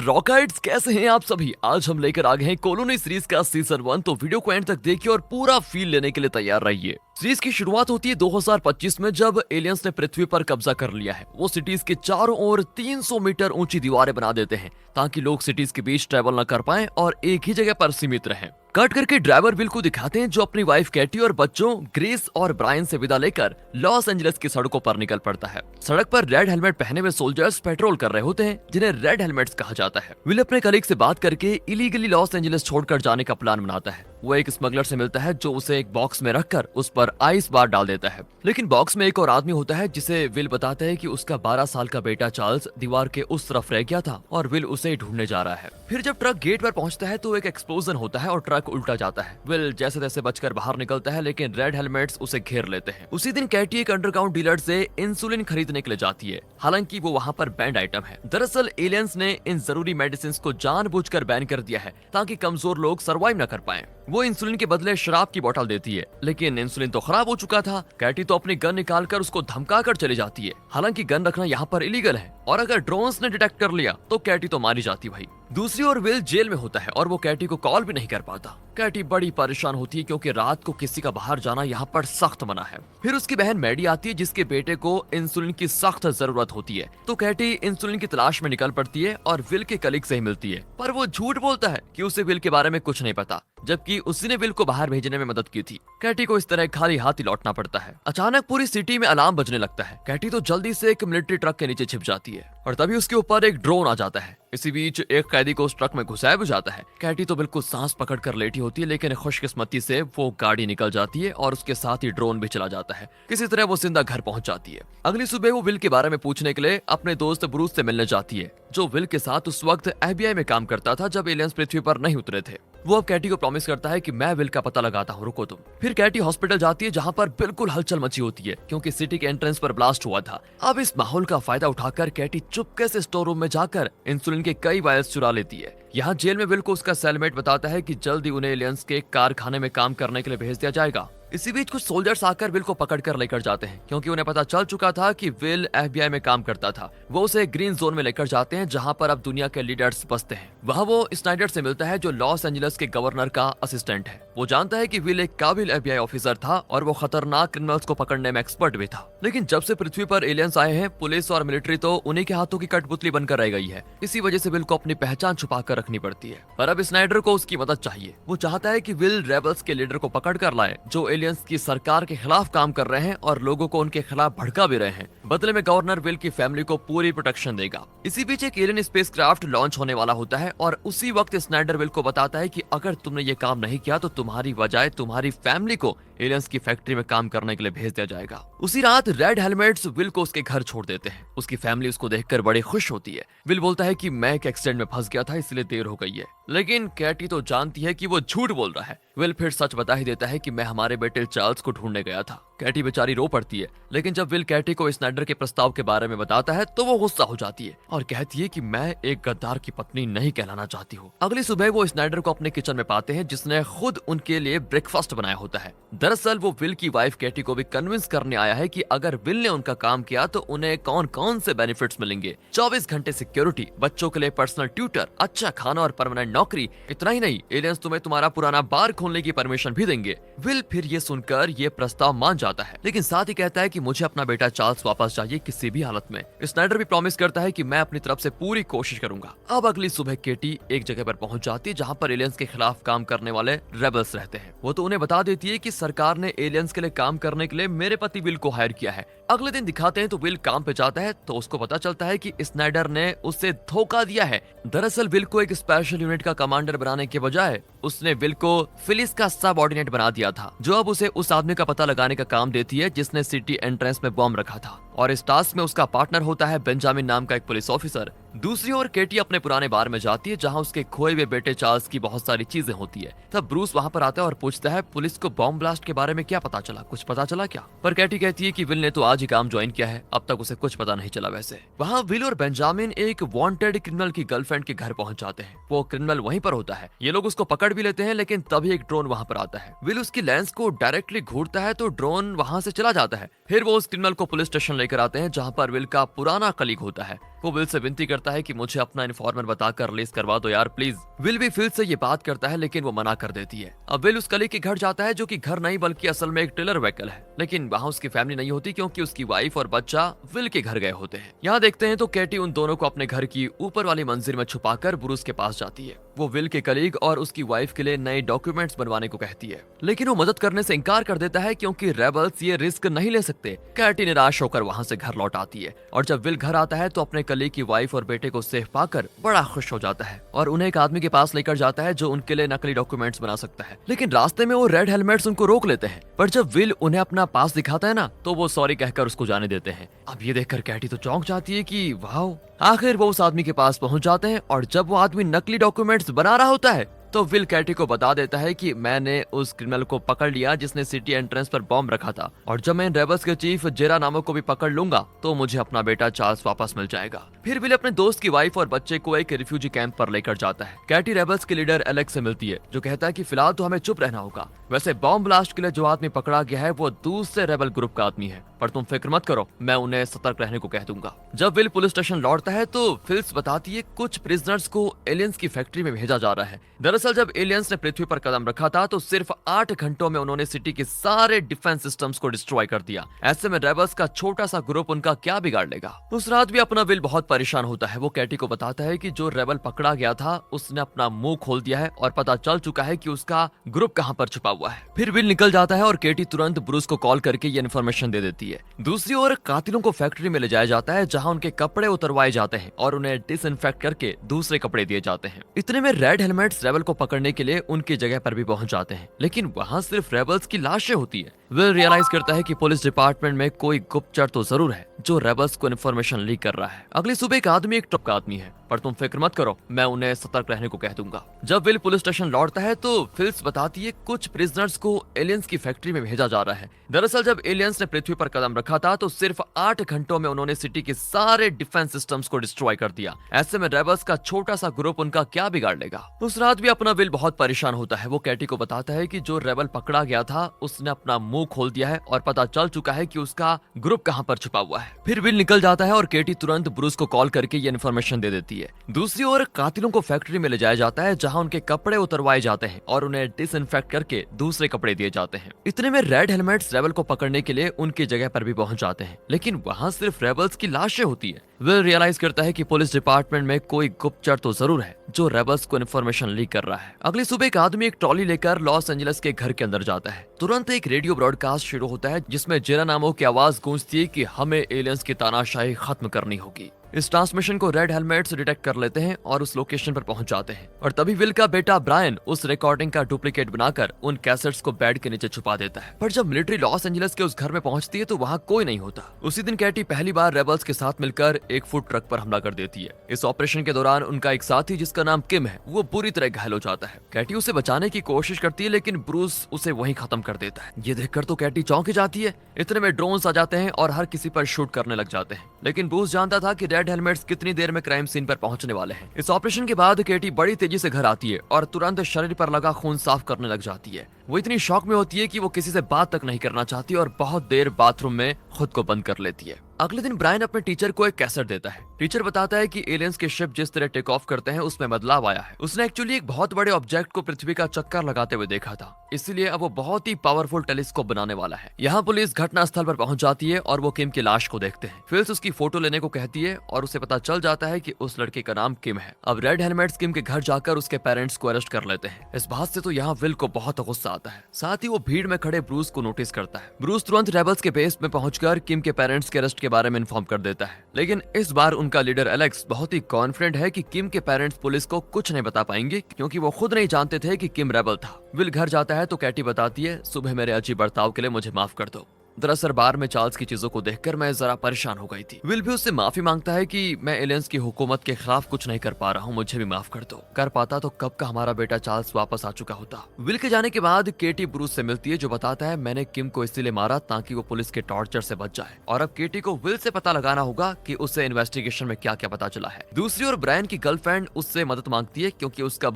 Rockets कैसे हैं आप सभी। आज हम लेकर आ गए हैं कॉलोनी सीरीज का सीजन 1। तो वीडियो को एंड तक देखिए और पूरा फील लेने के लिए तैयार रहिए। सीरीज की शुरुआत होती है 2025 में, जब एलियंस ने पृथ्वी पर कब्जा कर लिया है। वो सिटीज के चारों ओर 300 मीटर ऊंची दीवारें बना देते हैं ताकि लोग सिटीज के बीच ट्रेवल न कर पाएं और एक ही जगह पर सीमित रहें। कट करके ड्राइवर विल को दिखाते हैं जो अपनी वाइफ कैटी और बच्चों ग्रेस और ब्रायन से विदा लेकर लॉस एंजलिस की सड़कों पर निकल पड़ता है। सड़क पर रेड हेलमेट पहने हुए सोल्जर्स पेट्रोल कर रहे होते हैं जिन्हें रेड हेलमेट्स कहा जाता है। विल अपने कलीग से बात करके इलीगली लॉस एंजलिस छोड़कर जाने का प्लान बनाता है। वो एक स्मगलर से मिलता है जो उसे एक बॉक्स में रखकर उस पर आइस बार डाल देता है। लेकिन बॉक्स में एक और आदमी होता है जिसे विल बताता है कि उसका 12 साल का बेटा चार्ल्स दीवार के उस तरफ रह गया था और विल उसे ढूंढने जा रहा है। फिर जब ट्रक गेट पर पहुंचता है तो एक एक्सप्लोजन होता है और ट्रक उल्टा जाता है। विल जैसे तैसे बचकर बाहर निकलता है लेकिन रेड हेलमेट्स उसे घेर लेते हैं। उसी दिन कैटी एक अंडरग्राउंड डीलर से इंसुलिन खरीदने के लिए जाती है, हालांकि वो वहाँ पर बैंड आइटम है। दरअसल एलियंस ने इन जरूरी मेडिसिन को जानबूझकर बैन कर दिया है ताकि कमजोर लोग सर्वाइव न कर पाएं। वो इंसुलिन के बदले शराब की बोतल देती है, लेकिन इंसुलिन तो खराब हो चुका था। कैटी तो अपनी गन निकालकर उसको धमकाकर चली जाती है। हालांकि गन रखना यहाँ पर इलीगल है और अगर ड्रोन्स ने डिटेक्ट कर लिया तो कैटी तो मारी जाती भाई। दूसरी ओर विल जेल में होता है और वो कैटी को कॉल भी नहीं कर पाता। कैटी बड़ी परेशान होती है क्योंकि रात को किसी का बाहर जाना यहाँ पर सख्त मना है। फिर उसकी बहन मैडी आती है जिसके बेटे को इंसुलिन की सख्त जरूरत होती है। तो कैटी इंसुलिन की तलाश में निकल पड़ती है और विल के कलीग से ही मिलती है, पर वो झूठ बोलता है कि उसे विल के बारे में कुछ नहीं पता, जबकि उसी ने विल को बाहर भेजने में मदद की थी। कैटी को इस तरह खाली हाथ ही लौटना पड़ता है। अचानक पूरी सिटी में अलार्म बजने लगता है। कैटी तो जल्दी से एक मिलिट्री ट्रक के नीचे छिप जाती है और तभी उसके ऊपर एक ड्रोन आ जाता है। इसी बीच एक कैदी को उस ट्रक में घुसाया भी जाता है। कैटी तो बिल्कुल सांस पकड़कर लेटी होती है, लेकिन खुशकिस्मती से वो गाड़ी निकल जाती है और उसके साथ ही ड्रोन भी चला जाता है। किसी तरह वो जिंदा घर पहुंच जाती है। अगली सुबह वो विल के बारे में पूछने के लिए अपने दोस्त ब्रूस से मिलने जाती है, जो विल के साथ उस वक्त FBI में काम करता था जब एलियंस पृथ्वी पर नहीं उतरे थे। वो अब कैटी को प्रॉमिस करता है कि मैं विल का पता लगाता हूँ, रुको तुम। फिर कैटी हॉस्पिटल जाती है जहाँ पर बिल्कुल हलचल मची होती है क्योंकि सिटी के एंट्रेंस पर ब्लास्ट हुआ था। अब इस माहौल का फायदा उठाकर कैटी चुपके से स्टोर रूम में जाकर इंसुलिन के कई वायर्स चुरा लेती है। यहाँ जेल में विल को उसका सेलमेट बताता है कि जल्द ही उन्हें एलियंस के कारखाने में काम करने के लिए भेज दिया जाएगा। इसी बीच कुछ सोल्जर्स आकर विल को पकड़कर लेकर जाते हैं क्योंकि उन्हें पता चल चुका था कि विल FBI में काम करता था। वो उसे ग्रीन जोन में लेकर जाते हैं जहां पर अब दुनिया के लीडर्स बसते हैं। वहां वो स्नाइडर से मिलता है जो लॉस एंजलिस के गवर्नर का असिस्टेंट है। वो जानता है कि विल एक काबिल FBI ऑफिसर था और वो खतरनाक क्रिमिनल्स को पकड़ने में एक्सपर्ट भी था। लेकिन जब से पृथ्वी पर एलियंस आए हैं, पुलिस और मिलिट्री तो उन्हीं के हाथों की कठपुतली बनकर रह गई है। इसी वजह से विल को अपनी पहचान छुपा कर रखनी पड़ती है। पर अब स्नाइडर को उसकी मदद चाहिए। वो चाहता है कि विल रेबल्स के लीडर को पकड़ कर लाए जो एलियंस की सरकार के खिलाफ काम कर रहे हैं और लोगों को उनके खिलाफ भड़का भी रहे हैं। बदले में गवर्नर विल की फैमिली को पूरी प्रोटेक्शन देगा। इसी बीच एक एलियन स्पेसक्राफ्ट लॉन्च होने वाला होता है और उसी वक्त स्नाइडर विल को बताता है कि अगर तुमने ये काम नहीं किया तो तुम्हारी वजह तुम्हारी फैमिली को एलियंस की फैक्ट्री में काम करने के लिए भेज दिया जाएगा। उसी रात रेड हेलमेट्स विल को उसके घर छोड़ देते हैं। उसकी फैमिली उसको देखकर बड़ी खुश होती है। विल बोलता है कि मैं एक एक्सीडेंट में फंस गया था इसलिए देर हो गई है, लेकिन कैटी तो जानती है कि वो झूठ बोल रहा है। विल फिर सच बता ही देता है कि मैं हमारे बेटे चार्ल्स को ढूंढने गया था। कैटी बेचारी रो पड़ती है, लेकिन जब विल कैटी को स्नाइडर के प्रस्ताव के बारे में बताता है तो वो गुस्सा हो जाती है और कहती है कि मैं एक गद्दार की पत्नी नहीं कहलाना चाहती हूँ। अगली सुबह वो स्नाइडर को अपने किचन में पाते हैं जिसने खुद उनके लिए ब्रेकफास्ट बनाया होता है। दरअसल वो विल की वाइफ कैटी को भी कन्विंस करने आया है कि अगर विल ने उनका काम किया तो उन्हें कौन कौन से बेनिफिट्स मिलेंगे। 24 घंटे सिक्योरिटी, बच्चों के लिए पर्सनल ट्यूटर, अच्छा खाना और परमानेंट नौकरी। इतना ही नहीं, एलियंस तुम्हें तुम्हारा पुराना बार खोलने की परमिशन भी देंगे। विल फिर ये सुनकर ये प्रस्ताव मान जाता है, लेकिन साथ ही कहता है कि मुझे अपना बेटा चार्ल्स वापस चाहिए किसी भी हालत में। स्नाइडर भी प्रॉमिस करता है कि मैं अपनी तरफ से पूरी कोशिश करूंगा। अब अगली सुबह केटी एक जगह पर पहुंच जाती है जहां पर एलियंस के खिलाफ काम करने वाले रेबल्स रहते हैं। वो तो उन्हें बता देती है कि सरकार ने एलियंस के लिए काम करने के लिए मेरे पति विल को हायर किया है। अगले दिन दिखाते हैं तो विल काम पे जाता है तो उसको पता चलता है कि स्नाइडर ने उसे धोखा दिया है। दरअसल विल को एक स्पेशल यूनिट का कमांडर बनाने के बजाय उसने विल को फिलिस का सबऑर्डिनेट बना दिया था, जो अब उसे उस आदमी का पता लगाने का काम देती है जिसने सिटी एंट्रेंस में बॉम्ब रखा था। और इस टास्क में उसका पार्टनर होता है बेंजामिन नाम का एक पुलिस ऑफिसर। दूसरी ओर केटी अपने पुराने बार में जाती है जहां उसके खोए हुए बेटे चार्ल्स की बहुत सारी चीजें होती है। तब ब्रूस वहां पर आता है और पूछता है पुलिस को बॉम्ब ब्लास्ट के बारे में क्या पता चला, कुछ पता चला क्या? पर केटी कहती है कि विल ने तो आज ही काम ज्वाइन किया है, अब तक उसे कुछ पता नहीं चला। वैसे वहाँ विल और बेंजामिन एक वांटेड क्रिमिनल की गर्लफ्रेंड के घर पहुंच जाते हैं। वो क्रिमिनल वहीं पर होता है। ये लोग उसको पकड़ भी लेते हैं, लेकिन तभी एक ड्रोन वहां पर आता है। विल उसकी लेंस को डायरेक्टली घूरता है तो ड्रोन वहां से चला जाता है। फिर वो उस क्रिमिनल को पुलिस स्टेशन लेकर आते हैं जहां पर विल का पुराना कलीग होता है। वो विल से विनती करता है कि मुझे अपना इन्फॉर्मर बताकर रिलीज करवा दो यार प्लीज। विल भी फिल से ये बात करता है लेकिन वो मना कर देती है। अब विल उस कलीग के घर जाता है जो कि घर नहीं बल्कि असल में एक ट्रेलर व्हीकल है, लेकिन वहाँ उसकी फैमिली नहीं होती क्योंकि उसकी वाइफ और बच्चा विल के घर गए होते हैं। यहाँ देखते हैं तो कैटी उन दोनों को अपने घर की ऊपर वाली मंजिल में छुपाकर ब्रूस के पास जाती है। वो विल के कलीग और उसकी वाइफ के लिए नए डॉक्यूमेंट्स बनवाने को कहती है, लेकिन वो मदद करने से इनकार कर देता है क्योंकि रेबल्स ये रिस्क नहीं ले सकते। कैटी निराश होकर वहाँ से घर लौट आती है और जब विल घर आता है तो अपने कलीग की वाइफ और बेटे को सेफ पाकर बड़ा खुश हो जाता है और उन्हें एक आदमी के पास लेकर जाता है जो उनके लिए नकली डॉक्यूमेंट्स बना सकता है। लेकिन रास्ते में वो रेड हेलमेट्स उनको रोक लेते हैं, पर जब विल उन्हें अपना पास दिखाता है ना तो वो सॉरी कहकर उसको जाने देते हैं। अब ये देखकर कैटी तो चौंक जाती है कि वाह, आखिर वो उस आदमी के पास पहुंच जाते हैं और जब वो आदमी नकली डॉक्यूमेंट्स बना रहा होता है तो विल कैटी को बता देता है कि मैंने उस क्रिमिनल को पकड़ लिया जिसने सिटी एंट्रेंस पर बॉम्ब रखा था और जब मैं इन रेबल्स के चीफ जेरा नामो को भी पकड़ लूंगा तो मुझे अपना बेटा चार्ल्स वापस मिल जाएगा। फिर विल अपने दोस्त की वाइफ और बच्चे को एक रिफ्यूजी कैंप पर लेकर जाता है। कैटी रेबल्स के लीडर एलेक्स से मिलती है जो कहता है कि फिलहाल तो हमें चुप रहना होगा। वैसे बॉम्ब ब्लास्ट के लिए जो आदमी पकड़ा गया है वो दूसरे रेबल ग्रुप का आदमी है, पर तुम फिक्र मत करो, मैं उन्हें सतर्क रहने को कह दूंगा। जब विल पुलिस स्टेशन लौटता है तो फिल्स बताती है कुछ प्रिजनर्स को एलियंस की फैक्ट्री में भेजा जा रहा है। दरअसल जब एलियंस ने पृथ्वी पर कदम रखा था तो सिर्फ 8 घंटों में उन्होंने सिटी के सारे डिफेंस सिस्टम्स को डिस्ट्रॉय कर दिया। ऐसे में रेबल्स का छोटा सा ग्रुप उनका क्या बिगाड़ लेगा। उस रात भी अपना विल बहुत परेशान होता है। वो कैटी को बताता है कि जो रेबल पकड़ा गया था उसने अपना मुंह खोल दिया है और पता चल चुका है कि उसका ग्रुप कहां पर छुपा हुआ है। फिर विल निकल जाता है और केटी तुरंत ब्रूस को कॉल करके ये इन्फॉर्मेशन दे देती है। दूसरी ओर कातिलों को फैक्ट्री में ले जाया जाता है जहां उनके कपड़े उतरवाए जाते हैं और उन्हें डिसइंफेक्ट करके दूसरे कपड़े दिए जाते हैं। इतने में रेड हेलमेट्स रेबल को पकड़ने के लिए उनकी जगह पर भी पहुंच जाते हैं, लेकिन वहां सिर्फ रेबल्स की लाशें होती है। विल रियलाइज करता है कि पुलिस डिपार्टमेंट में कोई गुप्तचर तो जरूर है जो रेबल्स को इन्फॉर्मेशन लीक कर रहा है। अगली सुबह एक आदमी एक टॉप का आदमी है, पर तुम फिक्र मत करो, मैं उन्हें सतर्क रहने को कह दूंगा। जब विल पुलिस स्टेशन लौटता है तो फिल्स बताती है कुछ प्रिजनर्स को एलियंस की फैक्ट्री में भेजा जा रहा है। दरअसल जब एलियंस ने पृथ्वी पर कदम रखा था तो सिर्फ 8 घंटों में उन्होंने सिटी के सारे डिफेंस सिस्टम्स को डिस्ट्रॉय कर दिया। ऐसे में रेबल्स का छोटा सा ग्रुप उनका क्या बिगाड़ लेगा। उस रात भी अपना विल बहुत परेशान होता है। वो कैटी को बताता है कि जो रेबल पकड़ा गया था उसने अपना मुंह खोल दिया है और पता चल चुका है कि उसका ग्रुप कहां पर छुपा हुआ है। फिर विल निकल जाता है और केटी तुरंत ब्रूस को कॉल करके ये इन्फॉर्मेशन दे देती है। दूसरी ओर कातिलों को फैक्ट्री में ले जाया जाता है जहां उनके कपड़े उतरवाए जाते हैं और उन्हें डिसइंफेक्ट करके दूसरे कपड़े दिए जाते हैं। इतने में रेड हेलमेट्स रेबल को पकड़ने के लिए उनकी जगह पर भी पहुंच जाते हैं, लेकिन वहां सिर्फ रेबल्स की लाशें होती है। विल रियलाइज करता है कि पुलिस डिपार्टमेंट में कोई गुप्तचर तो जरूर है जो रेबल्स को इन्फॉर्मेशन लीक कर रहा है। अगली सुबह एक आदमी एक ट्रॉली लेकर लॉस एंजलिस के घर के अंदर जाता है। तुरंत एक रेडियो ब्रॉडकास्ट शुरू होता है जिसमें जेरा नामो की आवाज गूंजती है कि हमें एलियंस की तानाशाही खत्म करनी होगी। इस ट्रांसमिशन को रेड हेलमेट्स डिटेक्ट कर लेते हैं और उस लोकेशन पर पहुंच जाते हैं और तभी विल का बेटा ब्रायन उस रिकॉर्डिंग का डुप्लीकेट बनाकर उन कैसेट्स को बेड के नीचे छुपा देता है। पर जब मिलिट्री लॉस एंजलिस के उस घर में पहुंचती है तो वहां कोई नहीं होता। उसी दिन कैटी पहली बार रेबल्स के साथ मिलकर एक फूड ट्रक पर हमला कर देती है। इस ऑपरेशन के दौरान उनका एक साथी जिसका नाम किम है वो बुरी तरह घायल हो जाता है। कैटी उसे बचाने की कोशिश करती है लेकिन ब्रूस उसे वहीं खत्म कर देता है। ये देखकर तो कैटी चौंक जाती है। इतने में ड्रोन्स आ जाते हैं और हर किसी पर शूट करने लग जाते हैं, लेकिन ब्रूस जानता था कि रेड हेलमेट्स कितनी देर में क्राइम सीन पर पहुंचने वाले हैं। इस ऑपरेशन के बाद केटी बड़ी तेजी से घर आती है और तुरंत शरीर पर लगा खून साफ करने लग जाती है। वो इतनी शॉक में होती है कि वो किसी से बात तक नहीं करना चाहती और बहुत देर बाथरूम में खुद को बंद कर लेती है। अगले दिन ब्रायन अपने टीचर को एक कैसेट देता है। टीचर बताता है कि एलियंस के शिप जिस तरह टेक ऑफ करते हैं उसमें बदलाव आया है। उसने एक्चुअली एक बहुत बड़े ऑब्जेक्ट को पृथ्वी का चक्कर लगाते हुए देखा था, इसलिए अब वो बहुत ही पावरफुल टेलीस्कोप बनाने वाला है। यहाँ पुलिस घटना स्थल पर पहुंच जाती है और वो किम की लाश को देखते हैं। फिल्स उसकी फोटो लेने को कहती है और उसे पता चल जाता है कि उस लड़के का नाम किम है। अब रेड हेलमेट्स किम के घर जाकर उसके पेरेंट्स को अरेस्ट कर लेते हैं। इस बात से तो यहाँ विल को बहुत गुस्सा आता है। साथ ही वो भीड़ में खड़े ब्रूस को नोटिस करता है। ब्रूस तुरंत रेबल्स के बेस में पहुंचकर किम के पेरेंट्स के अरेस्ट के बारे में इन्फॉर्म कर देता है, लेकिन इस बार उनका लीडर एलेक्स बहुत ही कॉन्फिडेंट है कि किम के पेरेंट्स पुलिस को कुछ नहीं बता पाएंगे क्योंकि वो खुद नहीं जानते थे कि किम रेबल था। विल घर जाता है तो कैटी बताती है सुबह मेरे अजीब बर्ताव के लिए मुझे माफ कर दो। दरअसल बार में चार्ल्स की चीजों को देखकर मैं जरा परेशान हो गई थी। विल भी उससे माफी मांगता है कि मैं एलियंस की हुकूमत के खिलाफ कुछ नहीं कर पा रहा हूँ, मुझे भी माफ कर दो। कर पाता तो कब का हमारा बेटा चार्ल्स वापस आ चुका होता। विल के जाने के बाद केटी ब्रूस से मिलती है जो बताता है मैंने किम को इसलिए मारा ताकि वो पुलिस के टॉर्चर से बच जाए और अब केटी को विल से पता लगाना होगा कि उसे इन्वेस्टिगेशन में क्या क्या पता चला है। दूसरी ओर ब्रायन की गर्लफ्रेंड उससे मदद मांगती है क्योंकि उसका